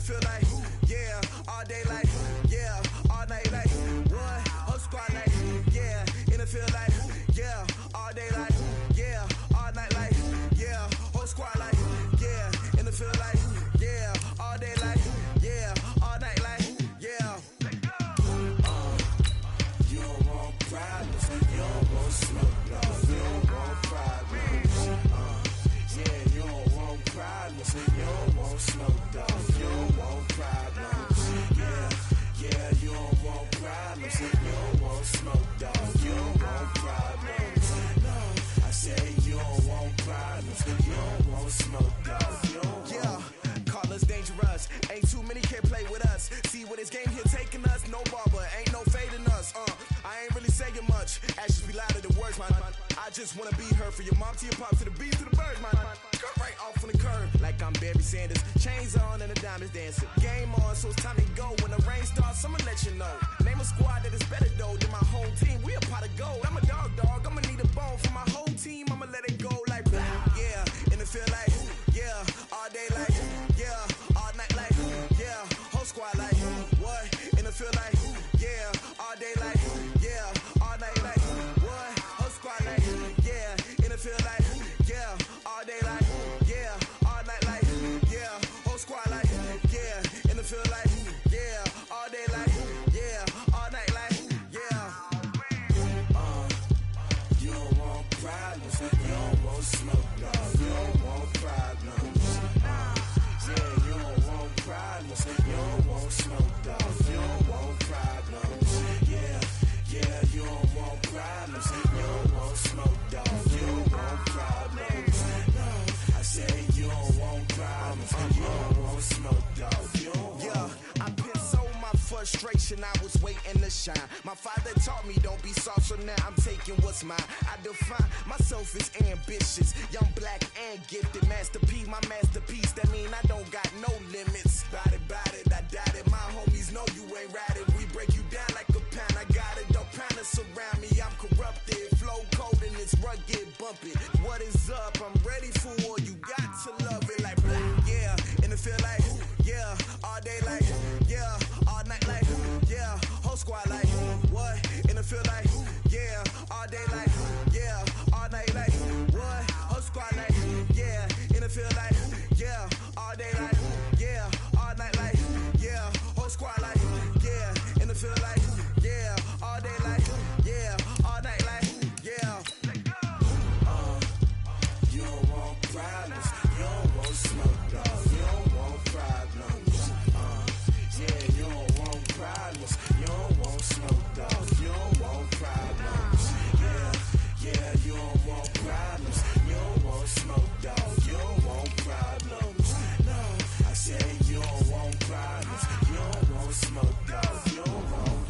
feel like, yeah, all day like, yeah, all night like, what? Whole squad like, yeah, in the feel like, yeah, all day like, yeah, all night like, yeah, whole squad like, yeah, in the feel like, yeah, all day like, yeah, all night like, yeah. You don't want problems, you don't want smoke, no, you don't want problems. Yeah, you don't want problems, you don't want smoke, dog, you don't want problems. Yeah, you don't want problems, you don't want smoke, dog, you don't want problems. No, I say you don't want problems, you don't want smoke, dog, you don't want. Call us dangerous, ain't too many can play with us. See what this game here taking us, no barber, ain't no fading us. I ain't really saying much, actions be louder than words, man. I just wanna be heard, for your mom to your pop, to the beat, to the birds, man. Cut right off on the curb, like I'm Barry Sanders. Chains on and the diamonds dancing. Game on, so it's time to go. When the rain starts, I'ma let you know. Name a squad that is better though than my home team. We a pot of gold. I'm a dog, I'ma need a bone for my whole team. I'ma let it go like blah. Yeah, and it feel like, yeah, all day like, yeah, all night like, yeah, whole squad like, what? And it feel like, yeah, all day like, yeah, all night like, what? Whole squad like, yeah, and it feel like, yeah, all day like, yeah, all night like, yeah, whole squad like, yeah, and it feel like, yeah, all day like, yeah, all night like, yeah. You don't want problems, you don't want smoke, dog, you don't want problems. Yeah, you don't want problems, you don't want smoke, dog, you don't want problems. Yeah, you don't want problems, you don't want smoke, dog, you don't want problems. No, I say you don't want problems, you don't want smoke, dog, you don't want. Yeah, I been so my frustration, I was waiting to shine. My father taught me don't be soft, so now I'm taking what's mine. I define myself as ambitious, young, black, and gifted. Masterpiece, my masterpiece, that mean I don't got no limits. Bout it, I doubt it. My homies know you ain't ratted. We break you down like a pound. I got it, don't pound us around me. I'm corrupted, flow cold and it's rugged, bumping. What is up? I'm ready for war. You got to love it like blah. Yeah, and it feel like, yeah, all day like, yeah, all night like, yeah, whole squad like, what? And it feel like, yeah, all day like, yeah, all night like, what? Whole squad like, yeah, and it feel like, yeah, all day like, yeah, all night like, yeah, whole squad like, yeah, and it feel like, yeah, all day like, yeah, all night like, yeah. You don't want problems, you don't want smoke, dog, you don't want problems. Yeah, you don't want problems, you don't want smoke, dog, you don't want problems. Yeah, you don't want problems, you don't want smoke, dog, you don't want problems. No, I say you don't want problems, you don't want smoke, dog, you don't want.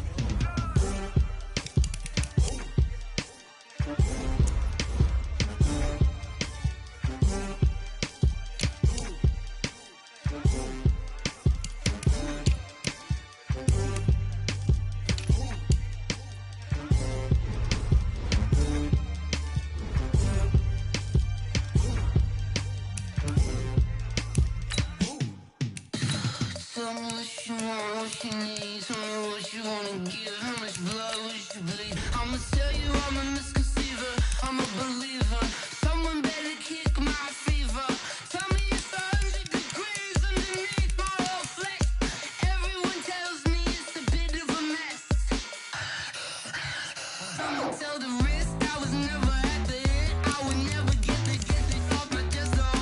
Tell me what you want, what you need. Tell me what you wanna give. How much blood would you bleed? I'ma tell you I'm a misconceiver. I'm a believer. Someone better kick my fever. Tell me it's 100 degrees underneath my whole flesh. Everyone tells me it's a bit of a mess. I'ma tell the risk I was never at the end. I would never get the top, but just know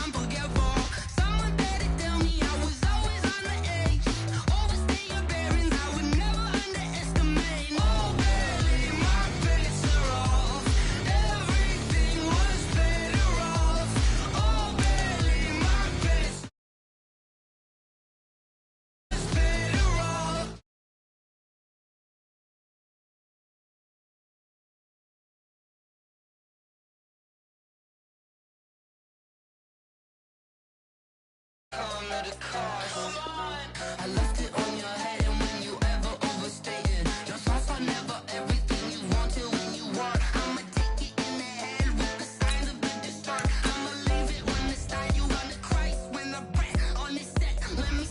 I'm forgetful. Someone better tell me I was always on the edge. Overstay your bearings, I would never underestimate. Oh, barely my bets are off. Everything was better off. Oh, barely my bets was better off. Come at a cost. I left it on your head, and when you ever overstay it, your thoughts are never everything you wanted when you want. I'ma take it in the head with the signs of the distort. I'ma leave it when it's time. You run the Christ when the breath on the set. Let me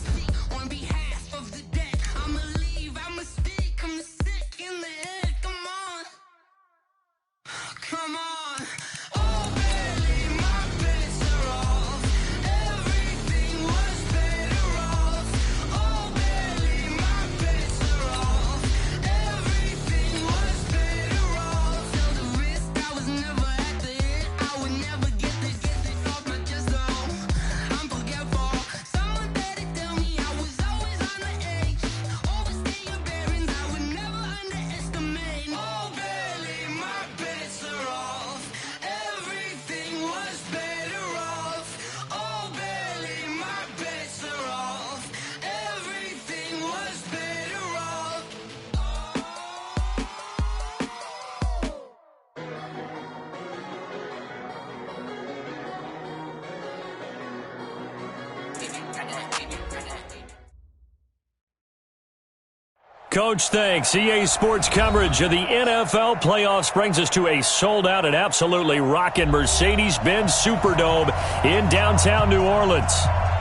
Coach, thanks. EA Sports coverage of the NFL playoffs brings us to a sold-out and absolutely rocking Mercedes-Benz Superdome in downtown New Orleans.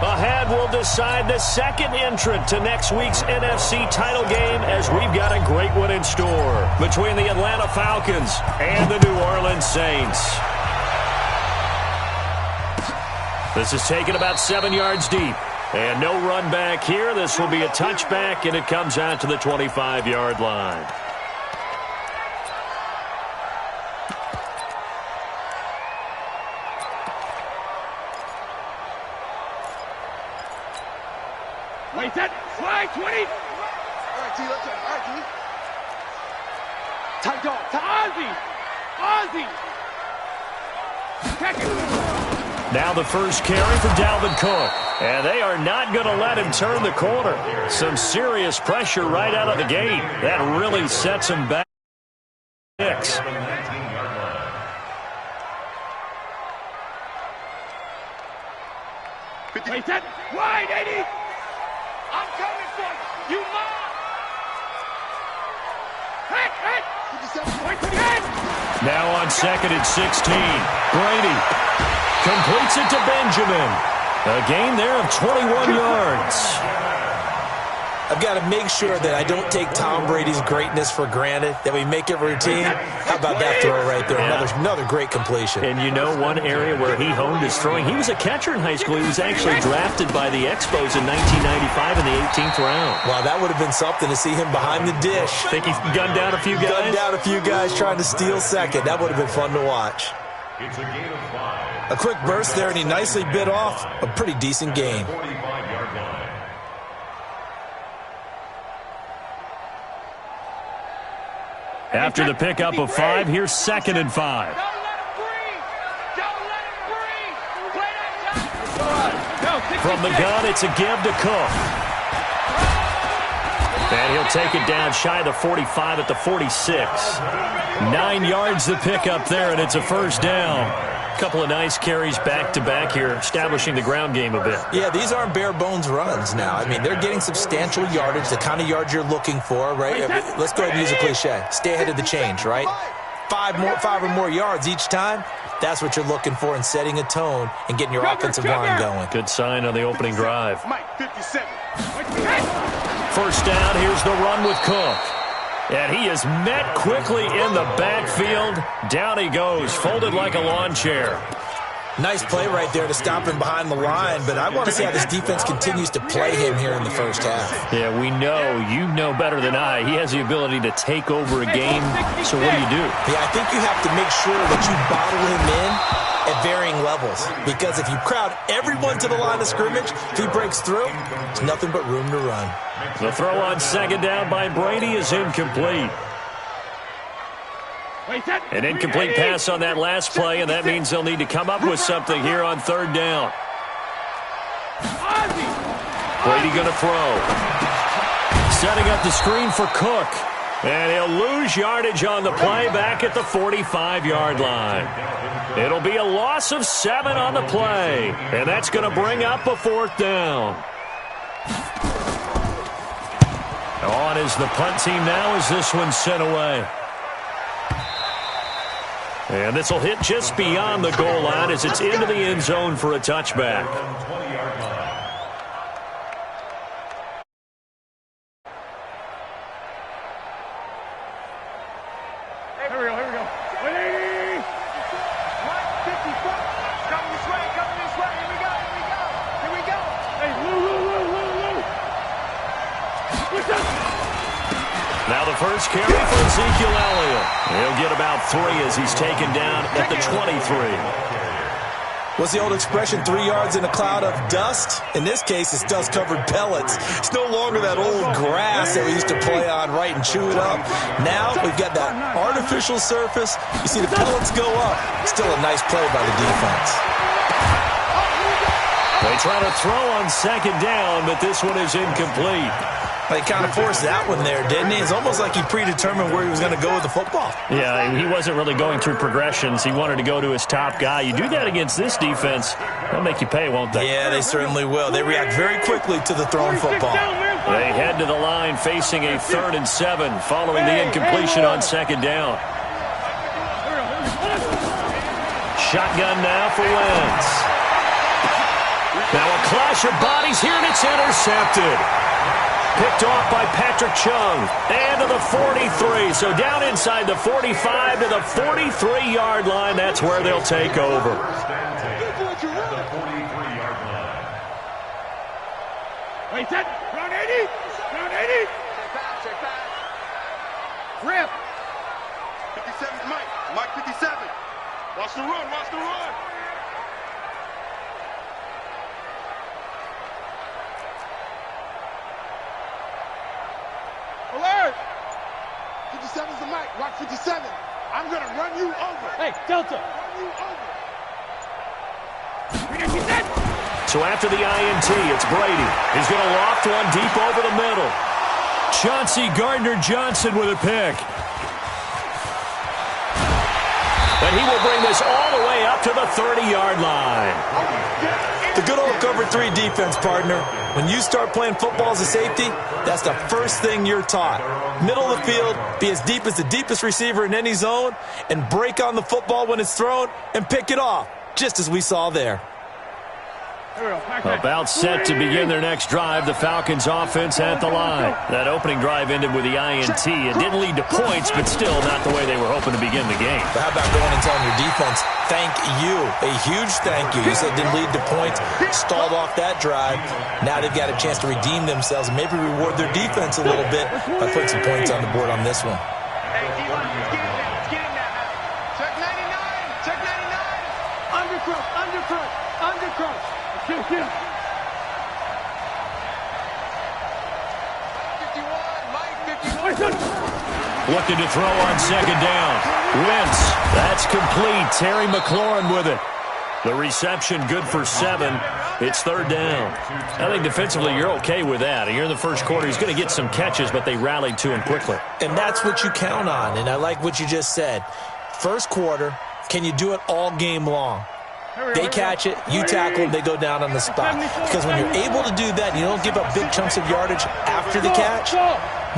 Ahead, we'll decide the second entrant to next week's NFC title game as we've got a great one in store between the Atlanta Falcons and the New Orleans Saints. This is taken about 7 yards deep. And no run back here. This will be a touchback, and it comes out to the 25-yard line. Wait, that slide 20. All right, T, let's go. All right, T. Tight dog to Ozzie. Catch it. Now the first carry for Dalvin Cook. And they are not going to let him turn the corner. Some serious pressure right out of the gate. That really sets him back. Six. Wait, that wide 80. I'm coming for you. You mine. Hey. Now on 2nd and 16. Brady completes it to Benjamin. A gain there of 21 yards. I've got to make sure that I don't take Tom Brady's greatness for granted, that we make it routine. How about that throw right there? Another great completion. And you know one area where he honed his throwing, he was a catcher in high school. He was actually drafted by the Expos in 1995 in the 18th round. Wow, that would have been something to see him behind the dish. Think he gunned down a few guys? Gunned down a few guys trying to steal second. That would have been fun to watch. It's a gain of 5. A quick burst there, and he nicely bit off a pretty decent gain. 45-yard line. After the pickup of 5, here's 2nd and 5. Don't let him breathe. Don't let him breathe. Play that time. From the gun, it's a give to Cook. And he'll take it down shy of the 45 at the 46. 9 yards the pickup there, and it's a first down. Couple of nice carries back-to-back here, establishing the ground game a bit. Yeah, these aren't bare-bones runs now. I mean, they're getting substantial yardage, the kind of yards you're looking for, right? Let's go ahead and use a cliche. Stay ahead of the change, right? 5 or more yards each time, that's what you're looking for in setting a tone and getting your offensive line going. Good sign on the opening drive. Mike, 57. First down, here's the run with Cook. And he is met quickly in the backfield. Down he goes, folded like a lawn chair. Nice play right there to stop him behind the line, but I want to see how this defense continues to play him here in the first half. Yeah, we know, you know better than I, he has the ability to take over a game. So what do? Yeah, I think you have to make sure that you bottle him in at varying levels, because if you crowd everyone to the line of scrimmage, if he breaks through, there's nothing but room to run. The throw on 2nd down by Brady is incomplete. An incomplete pass on that last play, and that means they'll need to come up with something here on 3rd down. Brady going to throw. Setting up the screen for Cook. And he'll lose yardage on the play back at the 45-yard line. It'll be a loss of 7 on the play, and that's going to bring up a 4th down. On is the punt team now as this one's sent away. And this will hit just beyond the goal line as it's into the end zone for a touchback. Here we go. First carry for Ezekiel Elliott. He'll get about 3 as he's taken down at the 23. What's the old expression, 3 yards in a cloud of dust? In this case, it's dust-covered pellets. It's no longer that old grass that we used to play on, right, and chew it up. Now we've got that artificial surface. You see the pellets go up. Still a nice play by the defense. They try to throw on second down, but this one is incomplete. He kind of forced that one there, didn't he? It's almost like he predetermined where he was going to go with the football. Yeah, he wasn't really going through progressions. He wanted to go to his top guy. You do that against this defense, they'll make you pay, won't they? Yeah, they certainly will. They react very quickly to the thrown football. They head to the line facing a 3rd and 7 following the incompletion on second down. Shotgun now for Wentz. Now a clash of bodies here, and it's intercepted. Picked off by Patrick Chung. And to the 43. So down inside the 45 to the 43-yard line. That's where they'll take over. Wait, set. Round 80. Round 80. Check back. Rip. 57's Mike. Mike 57. Watch the run. Watch the run. Alert! 57's the mic. Watch 57. I'm going to run you over. Hey, Delta. Run you over. So after the INT, it's Brady. He's going to loft one deep over the middle. Chauncey Gardner-Johnson with a pick. And he will bring this all the way up to the 30-yard line. The good old cover 3 defense, partner. When you start playing football as a safety, that's the first thing you're taught. Middle of the field, be as deep as the deepest receiver in any zone, and break on the football when it's thrown and pick it off, just as we saw there. About set to begin their next drive, the Falcons offense at the line. That opening drive ended with the INT. It didn't lead to points, but still not the way they were hoping to begin the game. But how about going and telling your defense, thank you, a huge thank you. You said it didn't lead to points, stalled off that drive. Now they've got a chance to redeem themselves and maybe reward their defense a little bit by putting some points on the board on this one. Hey, D-line, let's get him now. Let's get him now. Check 99. Check 99. Undercrunch. Undercrunch. Undercrunch. Get him. 51. Mike 51. Looking to throw on second down. Wentz. That's complete. Terry McLaurin with it. The reception good for 7. It's 3rd down. I think defensively you're okay with that. Here in the first quarter, he's going to get some catches, but they rallied to him quickly. And that's what you count on, and I like what you just said. First quarter, can you do it all game long? They catch it, you tackle them, they go down on the spot. Because when you're able to do that, you don't give up big chunks of yardage after the catch,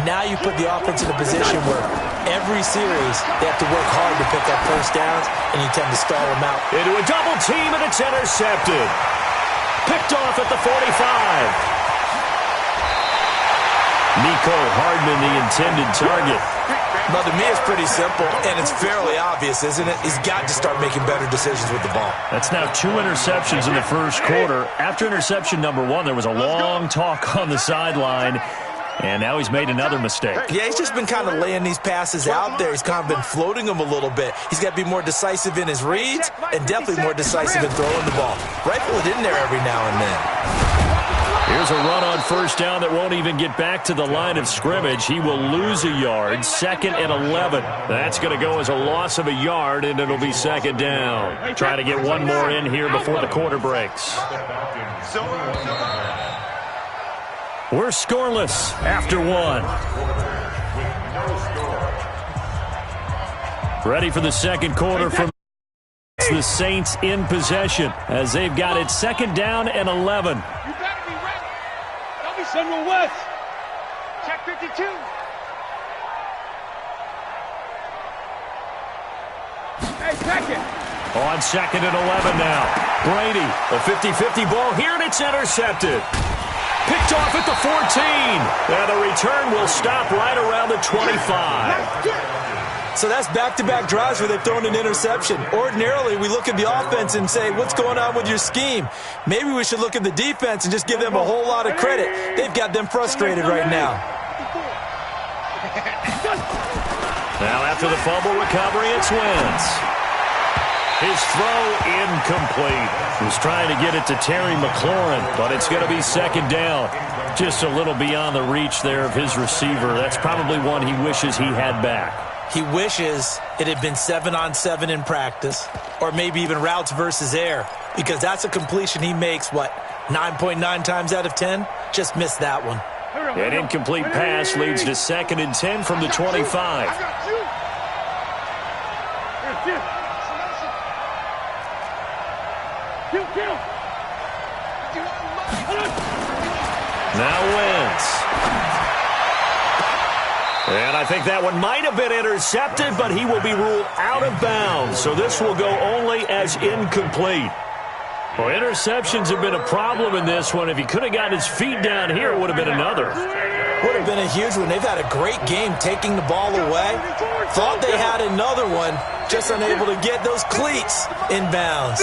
now you put the offense in a position where every series they have to work hard to pick up first downs, and you tend to stall them out. Into a double team, and it's intercepted. Picked off at the 45. Nico Hardman, the intended target. Well, to me, it's pretty simple, and it's fairly obvious, isn't it? He's got to start making better decisions with the ball. That's now 2 interceptions in the first quarter. After interception number 1, there was a long talk on the sideline, and now he's made another mistake. Yeah, he's just been kind of laying these passes out there. He's kind of been floating them a little bit. He's got to be more decisive in his reads and definitely more decisive in throwing the ball. Rifle it in there every now and then. Here's a run on first down that won't even get back to the line of scrimmage. He will lose a yard. 2nd and 11. That's going to go as a loss of a yard, and it'll be 2nd down. Try to get one more in here before the quarter breaks. We're scoreless after 1. Ready for the second quarter from the Saints in possession as they've got it 2nd down and 11. Central West. Check 52. Hey, second. On 2nd and 11 now. Brady, a 50-50 ball here, and it's intercepted. Picked off at the 14. And the return will stop right around the 25. So that's back-to-back drives where they've thrown an interception. Ordinarily, we look at the offense and say, what's going on with your scheme? Maybe we should look at the defense and just give them a whole lot of credit. They've got them frustrated right now. Now after the fumble recovery, it's Wentz. His throw incomplete. He was trying to get it to Terry McLaurin, but it's going to be second down. Just a little beyond the reach there of his receiver. That's probably one he wishes he had back. He wishes it had been 7-on-7 in practice, or maybe even routes versus air, because that's a completion he makes, 9.9 times out of 10? Just missed that one. An incomplete pass leads to 2nd and 10 from the 25. Now Wentz. And I think that one might have been intercepted, but he will be ruled out of bounds. So this will go only as incomplete. Well, interceptions have been a problem in this one. If he could have gotten his feet down here, it would have been another. Would have been a huge one. They've had a great game taking the ball away. Thought they had another one, just unable to get those cleats in bounds.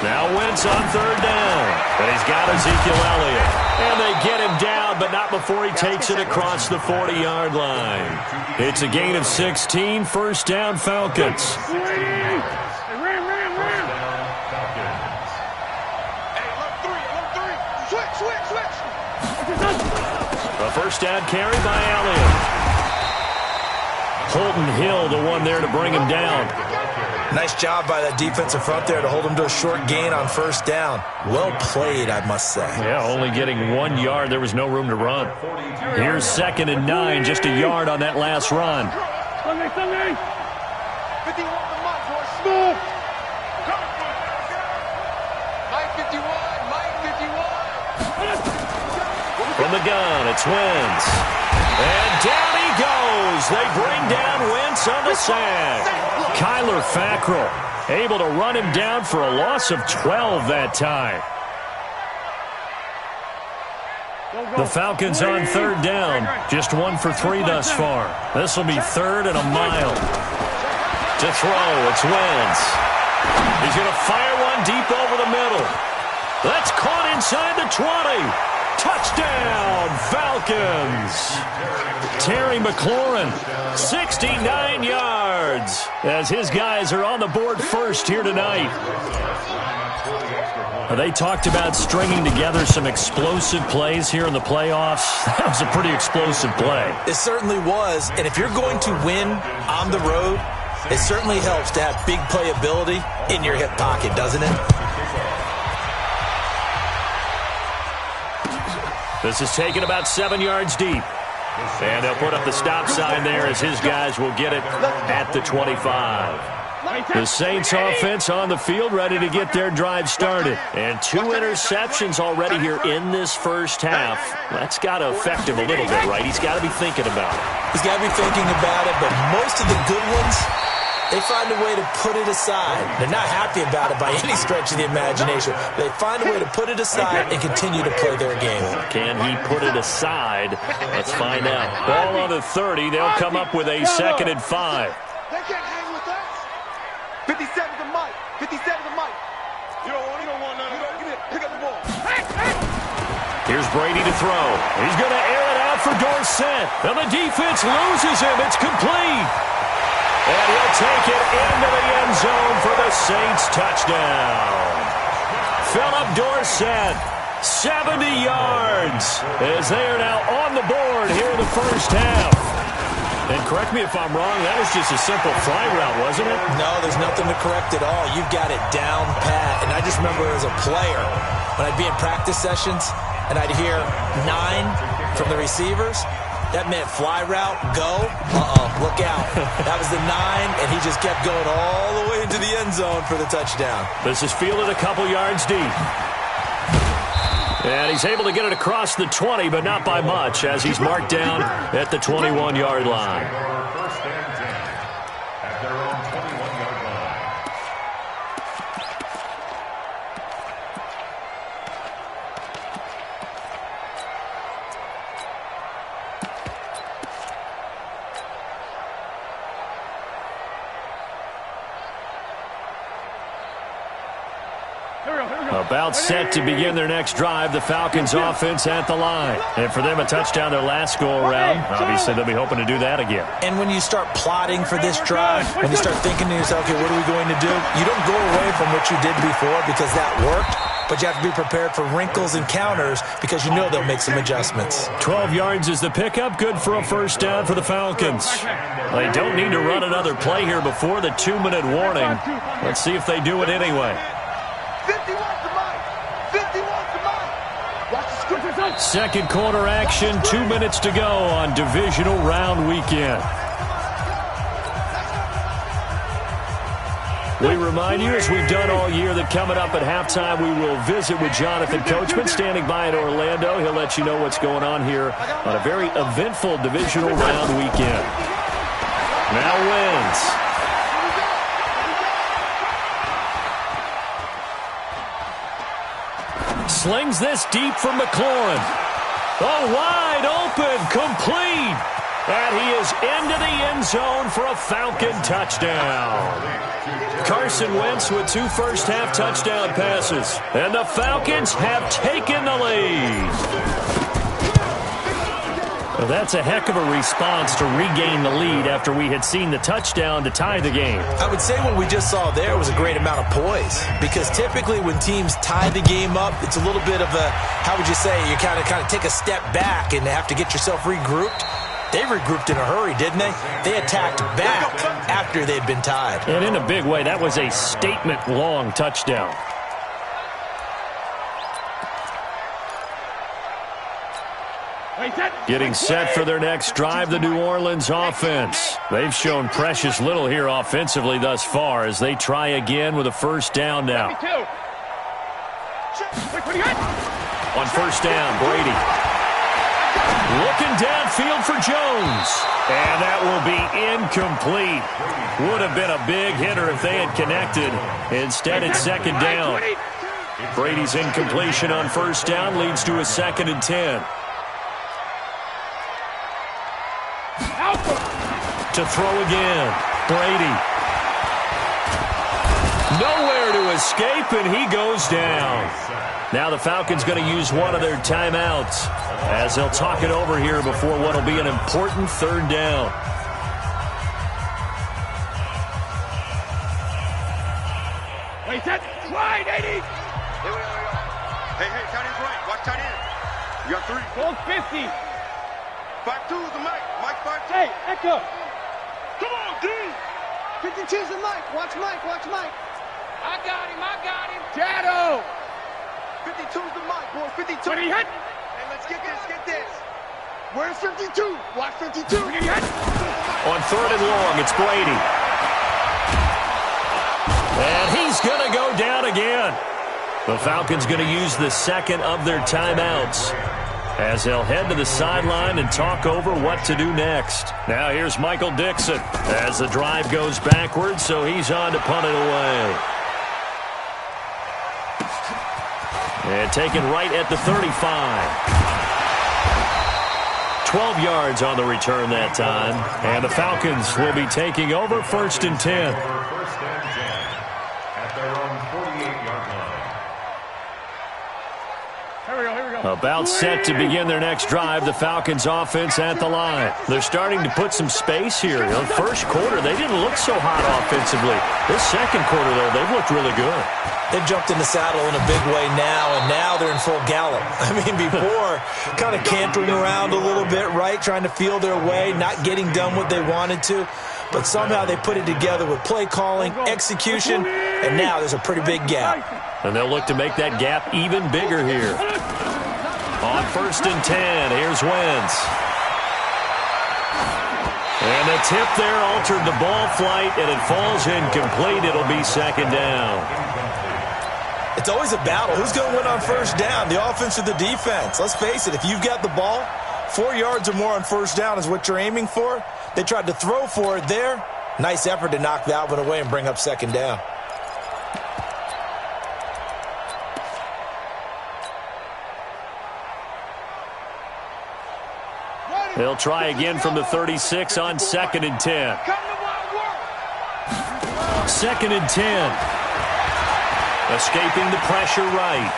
Now Wentz on 3rd down. And he's got Ezekiel Elliott. And they get him down, but not before he takes it across the 40-yard line. It's a gain of 16, 1st down Falcons. A 1st down carry by Elliott. Holton Hill, the one there to bring him down. Nice job by that defensive front there to hold him to a short gain on 1st down. Well played, I must say. Yeah, only getting 1 yard. There was no room to run. Here's 2nd and 9, just a yard on that last run. From the gun, it's Wentz. And down he goes. They bring down Wentz on the sack. Kyler Fackrell able to run him down for a loss of 12 that time. The Falcons on 3rd down. Just 1 for 3 thus far. This will be 3rd and a mile. To throw, it's Wentz. He's going to fire one deep over the middle. That's caught inside the 20. Touchdown, Falcons. Terry McLaurin, 69 yards, as his guys are on the board first here tonight. They talked about stringing together some explosive plays here in the playoffs. That was a pretty explosive play. It certainly was, and if you're going to win on the road, it certainly helps to have big playability in your hip pocket, doesn't it? This is taken about 7 yards deep. And they'll put up the stop sign there as his guys will get it at the 25. The Saints offense on the field ready to get their drive started. And 2 interceptions already here in this first half. That's got to affect him a little bit, right? He's got to be thinking about it. He's got to be thinking about it, but most of the good ones, they find a way to put it aside. They're not happy about it by any stretch of the imagination. They find a way to put it aside and continue to play their game. Can he put it aside? Let's find out. Ball on the 30. They'll come up with a 2nd and 5. They can't hang with us. 57 to Mike. 57 to Mike. You don't want none of that. Give me it. Pick up the ball. Here's Brady to throw. He's going to air it out for Dorsett. And the defense loses him. It's complete. And he'll take it into the end zone for the Saints touchdown. Philip Dorsett, 70 yards, as they are now on the board here in the first half. And correct me if I'm wrong, that was just a simple fly route, wasn't it? No, there's nothing to correct at all. You've got it down pat. And I just remember as a player, when I'd be in practice sessions and I'd hear 9 from the receivers, that meant fly route, go, look out. That was the 9, and he just kept going all the way into the end zone for the touchdown. This is fielded a couple yards deep. And he's able to get it across the 20, but not by much, as he's marked down at the 21-yard line. About set to begin their next drive, the Falcons offense at the line. And for them, a touchdown their last go-around. Obviously, they'll be hoping to do that again. And when you start plotting for this drive, when you start thinking to yourself, okay, what are we going to do? You don't go away from what you did before because that worked, but you have to be prepared for wrinkles and counters because you know they'll make some adjustments. 12 yards is the pickup, good for a first down for the Falcons. They don't need to run another play here before the 2-minute warning. Let's see if they do it anyway. 50 wants the mic. 50 wants the mic. Watch the script. Second quarter action, 2 minutes to go on divisional round weekend. We remind you, as we've done all year, that coming up at halftime, we will visit with Jonathan Coachman, standing by in Orlando. He'll let you know what's going on here on a very eventful divisional round weekend. Now wins. Slings this deep from McLaurin. Oh, wide open, complete. And he is into the end zone for a Falcon touchdown. Carson Wentz with 2 first-half touchdown passes. And the Falcons have taken the lead. Well, that's a heck of a response to regain the lead after we had seen the touchdown to tie the game. I would say what we just saw there was a great amount of poise, because typically when teams tie the game up, it's a little bit of a, how would you say, you kind of take a step back and have to get yourself regrouped. They regrouped in a hurry, didn't they? They attacked back after they'd been tied. And in a big way, that was a statement-long touchdown. Getting set for their next drive, the New Orleans offense. They've shown precious little here offensively thus far as they try again with a first down now. On first down, Brady. Looking downfield for Jones. And that will be incomplete. Would have been a big hitter if they had connected. Instead, it's second down. Brady's incompletion on first down leads to a 2nd and 10. To throw again, Brady. Nowhere to escape, and he goes down. Now the Falcons going to use one of their timeouts as they'll talk it over here before what will be an important third down. Wait, that's wide, 80. Here we go. Hey, tight end's right. Watch tight end. You got 3. Gold 50. 5-2 is the mic. Mike 5-2. Hey, Echo. Come on, D. 52's the mic. Watch Mike. I got him. Shadow. 52's the mic, boy. 52. When he hit. Hey, let's get this. Where's 52? Watch 52. When he hit. On 3rd and long, it's Brady. And he's going to go down again. The Falcons going to use the second of their timeouts as they'll head to the sideline and talk over what to do next. Now here's Michael Dixon as the drive goes backwards, so he's on to punt it away. And taken right at the 35. 12 yards on the return that time. And the Falcons will be taking over 1st and 10. At their own 48-yard line. About set to begin their next drive, the Falcons offense at the line. They're starting to put some space here. The first quarter, they didn't look so hot offensively. This second quarter, though, they've looked really good. They've jumped in the saddle in a big way now, and now they're in full gallop. I mean, before, kind of cantering around a little bit, right, trying to feel their way, not getting done what they wanted to. But somehow they put it together with play calling, execution, and now there's a pretty big gap. And they'll look to make that gap even bigger here. On 1st and 10, here's Wentz. And the tip there altered the ball flight, and it falls incomplete. It'll be 2nd down. It's always a battle. Who's going to win on first down, the offense or the defense? Let's face it, if you've got the ball, 4 yards or more on first down is what you're aiming for. They tried to throw for it there. Nice effort to knock that one away and bring up 2nd down. They'll try again from the 36 on 2nd and 10. 2nd and 10. Escaping the pressure right.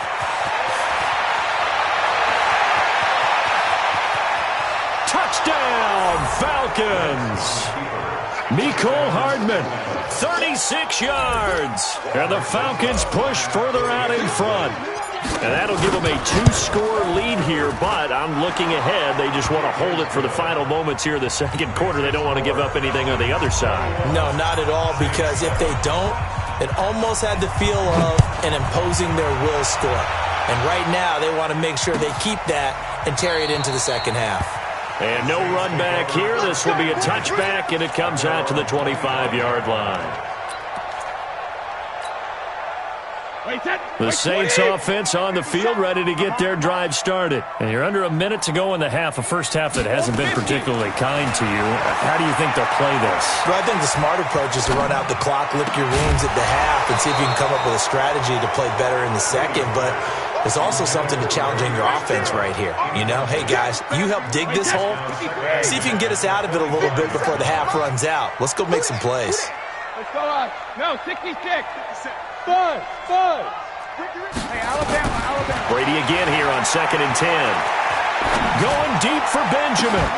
Touchdown, Falcons! Mecole Hardman, 36 yards. And the Falcons push further out in front. And that'll give them a 2-score lead here, but I'm looking ahead. They just want to hold it for the final moments here in the second quarter. They don't want to give up anything on the other side. No, not at all, because if they don't, it almost had the feel of an imposing their will score. And right now, they want to make sure they keep that and carry it into the second half. And no run back here. This will be a touchback, and it comes out to the 25-yard line. The Saints offense on the field, ready to get their drive started. And you're under a minute to go in the half, a first half that hasn't been particularly kind to you. How do you think they'll play this? Well, I think the smart approach is to run out the clock, lick your wounds at the half, and see if you can come up with a strategy to play better in the second. But there's also something to challenging your offense right here. You know, hey, guys, you help dig this hole. See if you can get us out of it a little bit before the half runs out. Let's go make some plays. Let's go on. No, 66. Fun. Hey, Alabama. Brady again here on 2nd and 10. Going deep for Benjamin.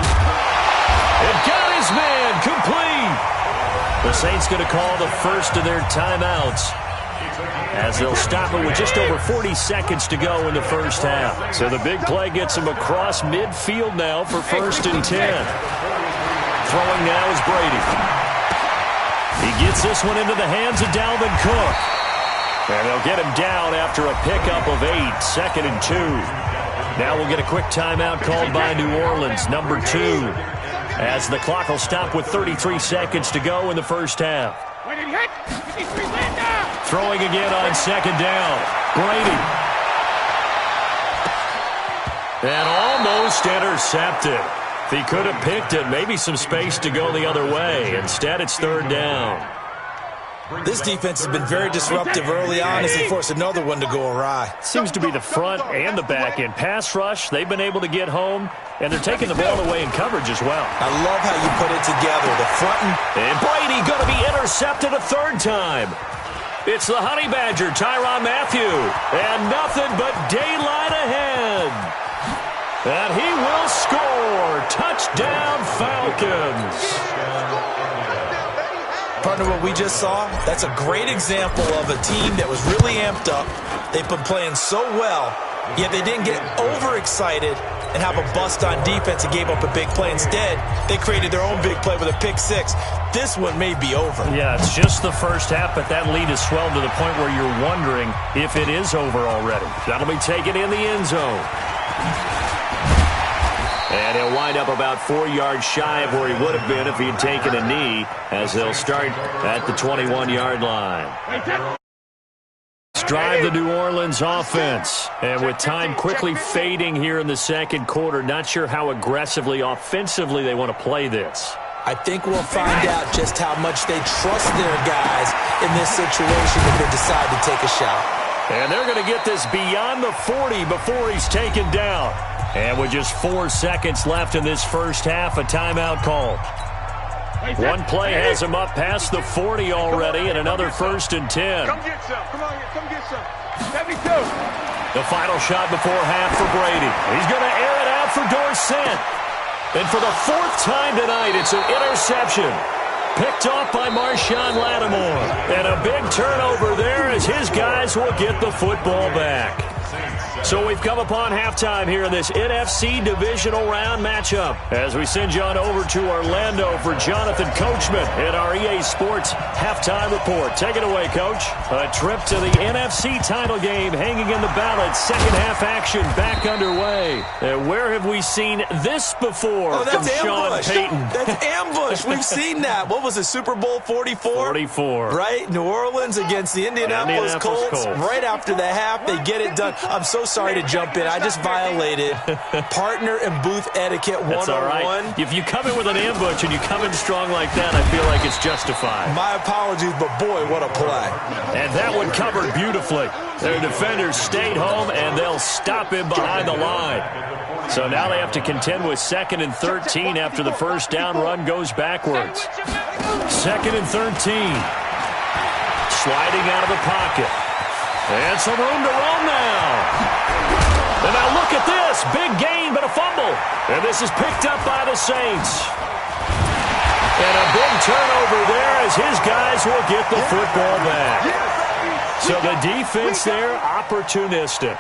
It got his man complete. The Saints going to call the first of their timeouts, as they'll stop it with just over 40 seconds to go in the first half. So the big play gets him across midfield now for 1st and 10. Throwing now is Brady. He gets this one into the hands of Dalvin Cook. And they'll get him down after a pickup of 8, 2nd and 2. Now we'll get a quick timeout called by New Orleans, number 2, as the clock will stop with 33 seconds to go in the first half. Throwing again on 2nd down. Brady. And almost intercepted. If he could have picked it, maybe some space to go the other way. Instead, it's 3rd down. This defense has been very disruptive early on as they force another one to go awry. Seems to be the front and the back end. Pass rush, they've been able to get home, and they're taking the ball away in coverage as well. I love how you put it together. The front and Brady going to be intercepted a 3rd time. It's the Honey Badger, Tyrann Mathieu, and nothing but daylight ahead. And he will score. Touchdown, Falcons. Partner, what we just saw, that's a great example of a team that was really amped up. They've been playing so well, yet they didn't get overexcited and have a bust on defense and gave up a big play. Instead, they created their own big play with a pick 6. This one may be over. Yeah, it's just the first half, but that lead has swelled to the point where you're wondering if it is over already. That'll be taken in the end zone. And he'll wind up about 4 yards shy of where he would have been if he had taken a knee, as they'll start at the 21-yard line. Drive the New Orleans offense. And with time quickly fading here in the second quarter, not sure how aggressively, offensively they want to play this. I think we'll find out just how much they trust their guys in this situation if they decide to take a shot. And they're going to get this beyond the 40 before he's taken down. And with just 4 seconds left in this first half, a timeout called. One play has him up past the 40 already, and another 1st and 10. Come get some. Come on, come get some. 72. The final shot before half for Brady. He's going to air it out for Dorsett. And for the 4th time tonight, it's an interception. Picked off by Marshawn Lattimore. And a big turnover there as his guys will get the football back. So we've come upon halftime here in this NFC divisional round matchup as we send you on over to Orlando for Jonathan Coachman in our EA Sports halftime report. Take it away, Coach. A trip to the NFC title game hanging in the balance. Second half action back underway. And where have we seen this before? Oh, that's Sean ambush. Payton? That's ambush. We've seen that. What was it, Super Bowl 44? 44. Right? New Orleans against the Indianapolis Colts. Right after the half, they get it done. I'm so sorry to jump in. I just violated partner and booth etiquette 101. That's all right. If you come in with an ambush and you come in strong like that, I feel like it's justified. My apologies, but boy, what a play. And that one covered beautifully. Their defenders stayed home, and they'll stop him behind the line. So now they have to contend with 2nd and 13 after the first down run goes backwards. 2nd and 13. Sliding out of the pocket. And some room to roam now. And now look at this. Big gain, but a fumble. And this is picked up by the Saints. And a big turnover there as his guys will get the football back. So the defense there, opportunistic.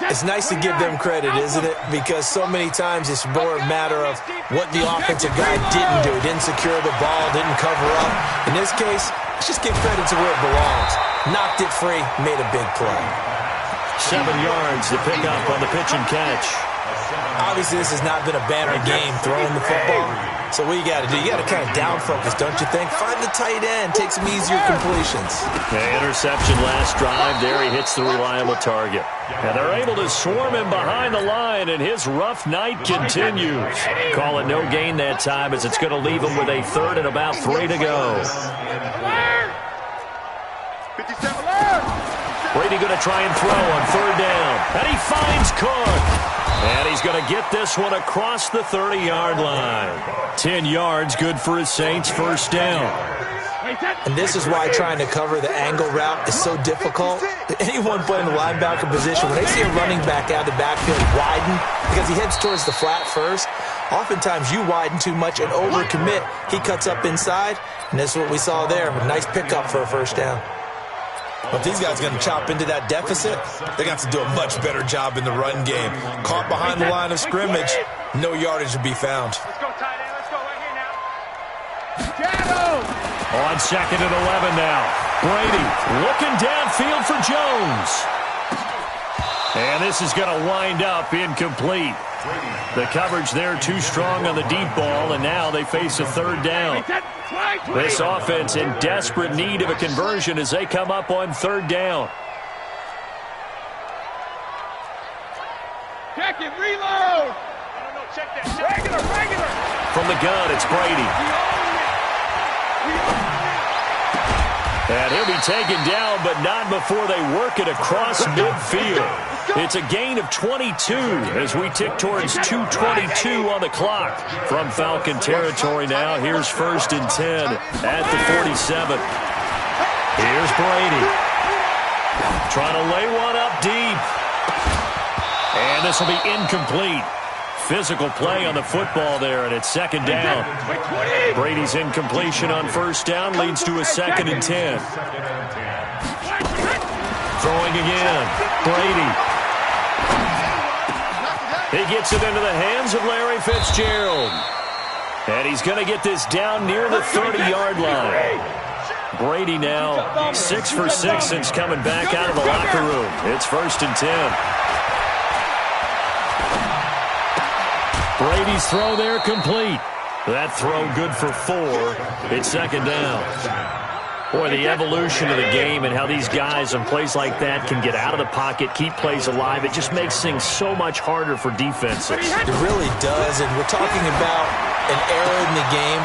It's nice to give them credit, isn't it? Because so many times it's more a matter of what the offensive guy didn't do. Didn't secure the ball, didn't cover up. In this case, let's just give credit to where it belongs. Knocked it free, made a big play. 7 yards to pick up on the pitch and catch. Obviously, this has not been a banner game throwing the football. So what you got to do, you got to kind of down focus, don't you think? Find the tight end, take some easier completions. Okay, interception last drive. There he hits the reliable target. And they're able to swarm him behind the line, and his rough night continues. Call it no gain that time as it's going to leave him with a third and about 3 to go. Brady going to try and throw on 3rd down. And he finds Cook. And he's going to get this one across the 30-yard line. 10 yards, good for his Saints, 1st down. And this is why trying to cover the angle route is so difficult. Anyone playing the linebacker position, when they see a running back out of the backfield widen, because he heads towards the flat first, oftentimes you widen too much and overcommit. He cuts up inside, and that's what we saw there. A nice pickup for a 1st down. If these guys are going to chop into that deficit, they're going to have to do a much better job in the run game. Caught behind the line of scrimmage, no yardage to be found. Let's go, tight end. Let's go right here now. Shadow! On 2nd and 11 now. Brady looking downfield for Jones. And this is going to wind up incomplete. The coverage there too strong on the deep ball, and now they face a 3rd down. This offense in desperate need of a conversion as they come up on 3rd down. Check it, reload! No, check that. Regular! From the gun, it's Brady. And he'll be taken down, but not before they work it across midfield. It's a gain of 22 as we tick towards 2:22 on the clock. From Falcon territory now, here's 1st and 10 at the 47. Here's Brady. Trying to lay one up deep. And this will be incomplete. Physical play on the football there, and it's 2nd down. Brady's incompletion on 1st down leads to a 2nd and 10. Throwing again. Brady. He gets it into the hands of Larry Fitzgerald. And he's going to get this down near the 30-yard line. Brady now 6 for 6 since coming back out of the locker room. It's 1st and 10. Brady's throw there complete. That throw good for 4. It's 2nd down. Boy, the evolution of the game and how these guys on plays like that can get out of the pocket, keep plays alive, it just makes things so much harder for defenses. It really does, and we're talking about an era in the game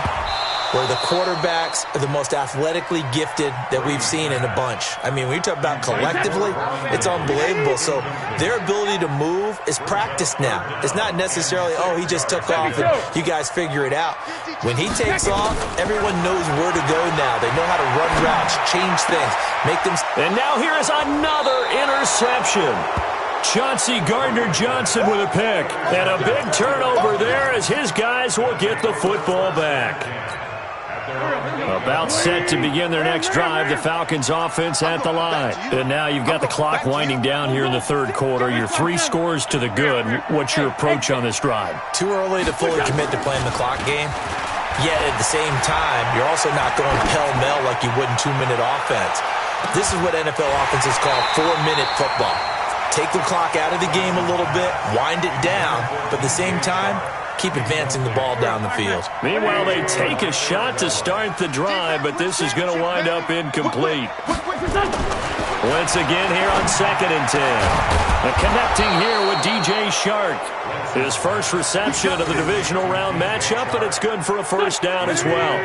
where the quarterbacks are the most athletically gifted that we've seen in a bunch. I mean, when you talk about collectively, it's unbelievable. So their ability to move is practiced now. It's not necessarily, oh, he just took off and you guys figure it out. When he takes off, everyone knows where to go now. They know how to run routes, change things, make them... And now here is another interception. Chauncey Gardner-Johnson with a pick. And a big turnover there as his guys will get the football back. About set to begin their next drive, the Falcons offense at the line. And now you've got the clock winding down here in the 3rd quarter. You're 3 scores to the good. What's your approach on this drive? Too early to fully commit to playing the clock game. Yet at the same time, you're also not going pell-mell like you would in 2-minute offense. This is what NFL offenses call 4-minute football. Take the clock out of the game a little bit, wind it down, but at the same time, keep advancing the ball down the field. Meanwhile, they take a shot to start the drive, but this is going to wind up incomplete. Once again here on 2nd and 10. Connecting here with DJ Shark. His first reception of the divisional round matchup, and it's good for a 1st down as well.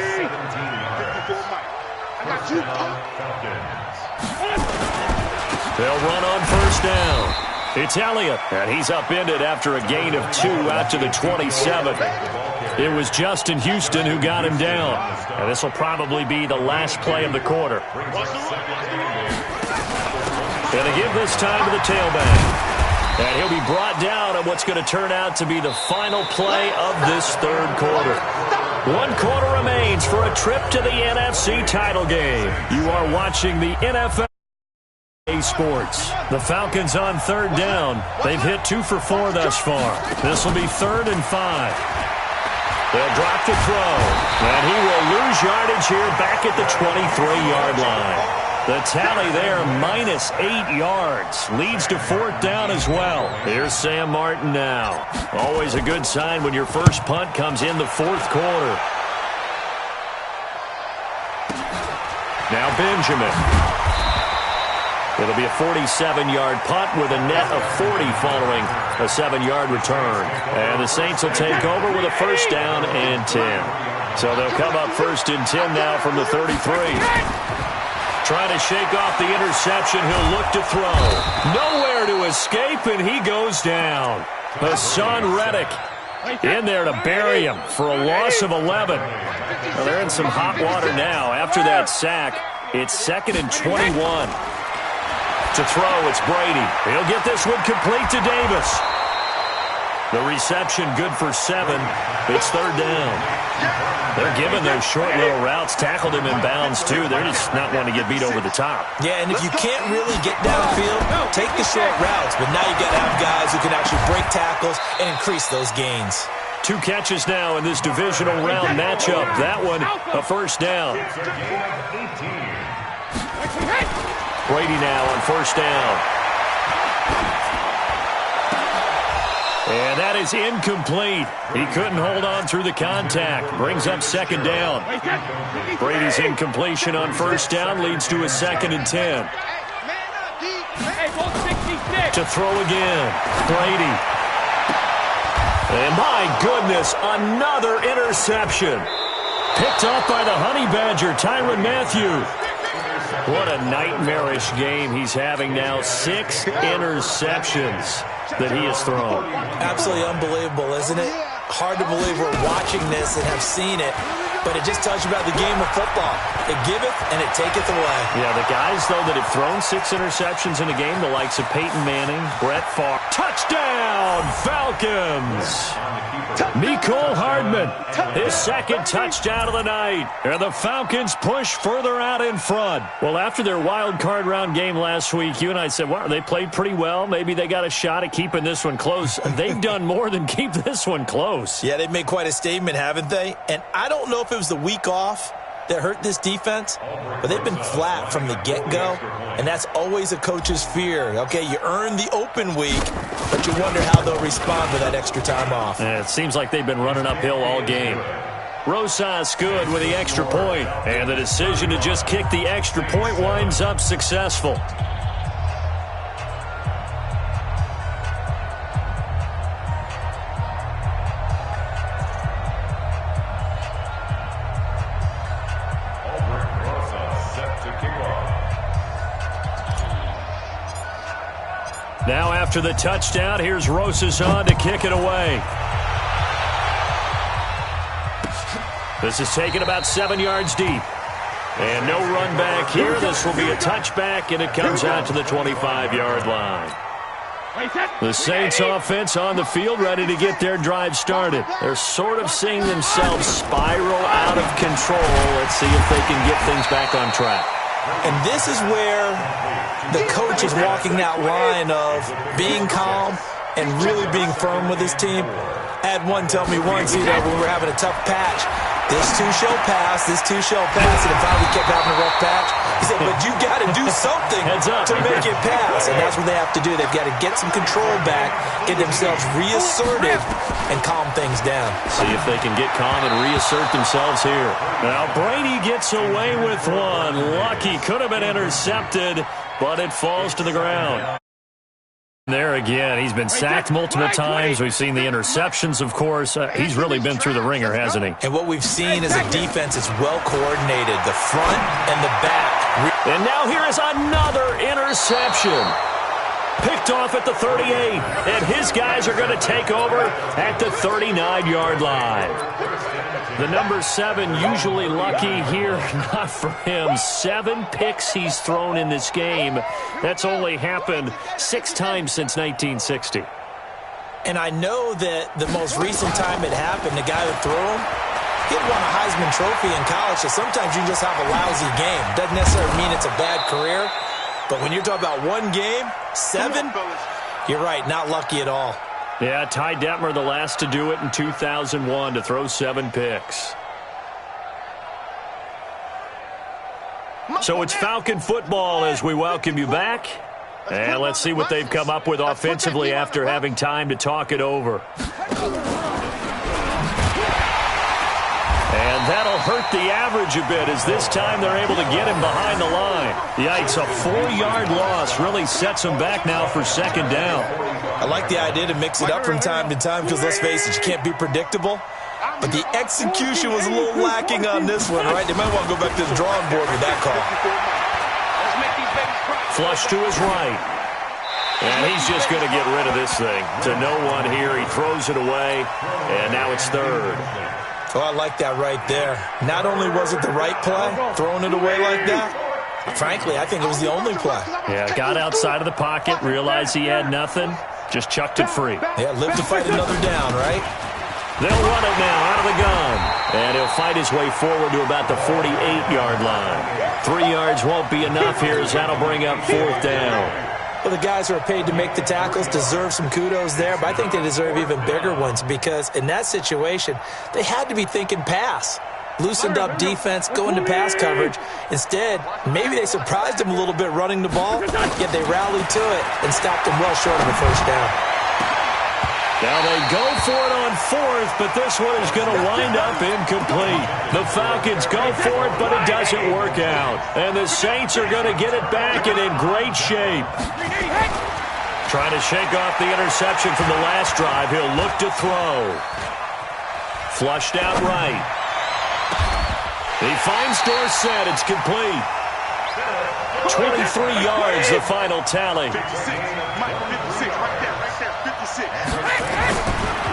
They'll run on 1st down. It's Elliott, and he's upended after a gain of 2 out to the 27. It was Justin Houston who got him down, and this will probably be the last play of the quarter. And they give this time to the tailback. And he'll be brought down on what's going to turn out to be the final play of this third quarter. 1 quarter remains for a trip to the NFC title game. You are watching the NFL Sports. The Falcons on third down. They've hit 2 for 4 thus far. This will be 3rd and 5. They'll drop the throw. And he will lose yardage here back at the 23-yard line. The tally there, -8 yards. Leads to 4th down as well. Here's Sam Martin now. Always a good sign when your first punt comes in the 4th quarter. Now Benjamin. It'll be a 47-yard punt with a net of 40 following a 7-yard return. And the Saints will take over with a 1st down and 10. So they'll come up 1st and 10 now from the 33. Trying to shake off the interception. He'll look to throw. Nowhere to escape, and he goes down. Hassan Reddick in there to bury him for a loss of 11. Well, they're in some hot water now. After that sack, it's 2nd and 21. To throw, it's Brady. He'll get this one complete to Davis. The reception good for 7. It's 3rd down. They're giving those short little routes. Tackled him in bounds, too. They're just not wanting to get beat over the top. Yeah, and if you can't really get downfield, take the short routes. But now you got to have guys who can actually break tackles and increase those gains. 2 catches now in this divisional round matchup. That one, a 1st down. Brady now on 1st down. And that is incomplete. He couldn't hold on through the contact. Brings up 2nd down. Brady's incompletion on 1st down leads to a 2nd and 10. To throw again. Brady. And my goodness, another interception. Picked off by the Honey Badger, Tyrann Mathieu. What a nightmarish game he's having now. 6 interceptions that he has thrown. Absolutely unbelievable, isn't it? Hard to believe we're watching this and have seen it, but it just tells you about the game of football. It giveth and it taketh away. Yeah, the guys, though, that have thrown 6 interceptions in a game, the likes of Peyton Manning, Brett Favre. Touchdown, Falcons! Mecole Hardman, his 2nd touchdown of the night. And the Falcons push further out in front. Well, after their wild card round game last week, you and I said, wow, they played pretty well. Maybe they got a shot at keeping this one close. They've done more than keep this one close. Yeah, they've made quite a statement, haven't they? And I don't know if it was the week off that hurt this defense, but they've been flat from the get-go, and that's always a coach's fear. Okay, you earn the open week, but you wonder how they'll respond with that extra time off. And it seems like they've been running uphill all game. Rosas good with the extra point, and the decision to just kick the extra point winds up successful. Now after the touchdown, here's Rosas on to kick it away. This is taken about 7 yards deep. And no run back here. This will be a touchback, and it comes out to the 25-yard line. The Saints offense on the field, ready to get their drive started. They're sort of seeing themselves spiral out of control. Let's see if they can get things back on track. And this is where the coach is walking that line of being calm and really being firm with his team. I had one tell me once, when we were having a tough patch, this too shall pass, and if we kept having a rough patch, he said, but you got to do something to make it pass. And that's what they have to do. They've got to get some control back, get themselves reasserted, and calm things down. See if they can get calm and reassert themselves here. Now Brady gets away with one. Lucky, could have been intercepted, but it falls to the ground. There again, he's been sacked multiple times. We've seen the interceptions, of course. He's really been through the ringer, hasn't he? And what we've seen is a defense that's well coordinated, the front and the back. And now here is another interception. Picked off at the 38, and his guys are going to take over at the 39-yard line. The number 7 usually lucky here, not for him. 7 picks he's thrown in this game. That's only happened 6 times since 1960. And I know that the most recent time it happened, the guy who threw him, he had won a Heisman Trophy in college, so sometimes you just have a lousy game. Doesn't necessarily mean it's a bad career, but when you're talking about one game, 7, you're right, not lucky at all. Yeah, Ty Detmer, the last to do it in 2001, to throw 7 picks. So it's Falcon football as we welcome you back. And let's see what they've come up with offensively after having time to talk it over. And that'll hurt the average a bit as this time they're able to get him behind the line. Yikes, a 4-yard loss really sets him back now for 2nd down. I like the idea to mix it up from time to time because, let's face it, you can't be predictable. But the execution was a little lacking on this one, right? They might want to go back to the drawing board with that call. Flush to his right. And he's just going to get rid of this thing. To no one here. He throws it away. And now it's 3rd. Oh, I like that right there. Not only was it the right play, throwing it away like that, frankly, I think it was the only play. Yeah, got outside of the pocket, realized he had nothing, just chucked it free. Yeah, live to fight another down, right? They'll run it now out of the gun. And he'll fight his way forward to about the 48-yard line. 3 yards won't be enough here as that'll bring up 4th down. Well, the guys who are paid to make the tackles deserve some kudos there, but I think they deserve even bigger ones because in that situation, they had to be thinking pass. Loosened up defense, going to pass coverage. Instead, maybe they surprised him a little bit running the ball, yet they rallied to it and stopped him well short of a 1st down. Now they go for it on 4th, but this one is going to wind up incomplete. The Falcons go for it, but it doesn't work out. And the Saints are going to get it back and in great shape. Trying to shake off the interception from the last drive. He'll look to throw. Flushed out right. He finds Dorsett. It's complete. 23 yards, the final tally.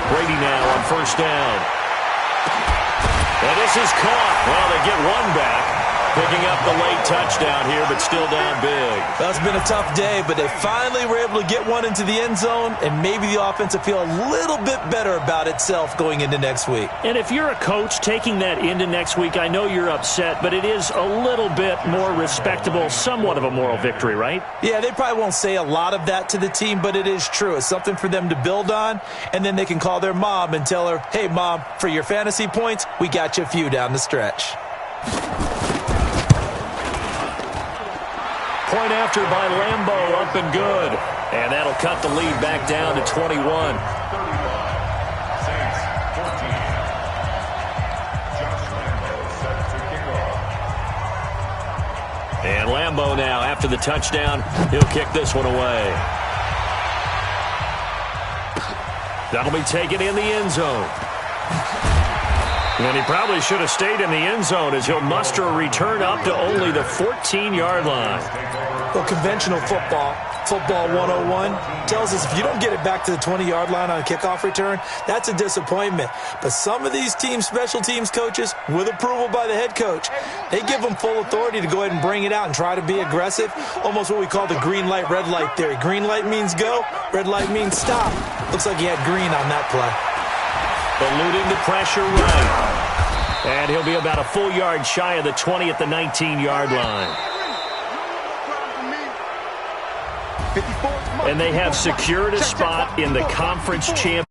Brady now on 1st down. And this is caught. Well, they get one back. Picking up the late touchdown here, but still down big. Well, it's been a tough day, but they finally were able to get one into the end zone, and maybe the offense will feel a little bit better about itself going into next week. And if you're a coach taking that into next week, I know you're upset, but it is a little bit more respectable, somewhat of a moral victory, right? Yeah, they probably won't say a lot of that to the team, but it is true. It's something for them to build on, and then they can call their mom and tell her, hey, Mom, for your fantasy points, we got you a few down the stretch. Point after by Lambeau, up and good. And that'll cut the lead back down to 21. And Lambeau now, after the touchdown, he'll kick this one away. That'll be taken in the end zone. And he probably should have stayed in the end zone as he'll muster a return up to only the 14-yard line. Well, conventional football 101, tells us if you don't get it back to the 20-yard line on a kickoff return, that's a disappointment. But some of these teams, special teams coaches, with approval by the head coach, they give them full authority to go ahead and bring it out and try to be aggressive, almost what we call the green light, red light theory. Green light means go, red light means stop. Looks like he had green on that play. Eluding the pressure right. And he'll be about a full yard shy of the 20 at the 19-yard line. And they have secured a spot in the conference championship.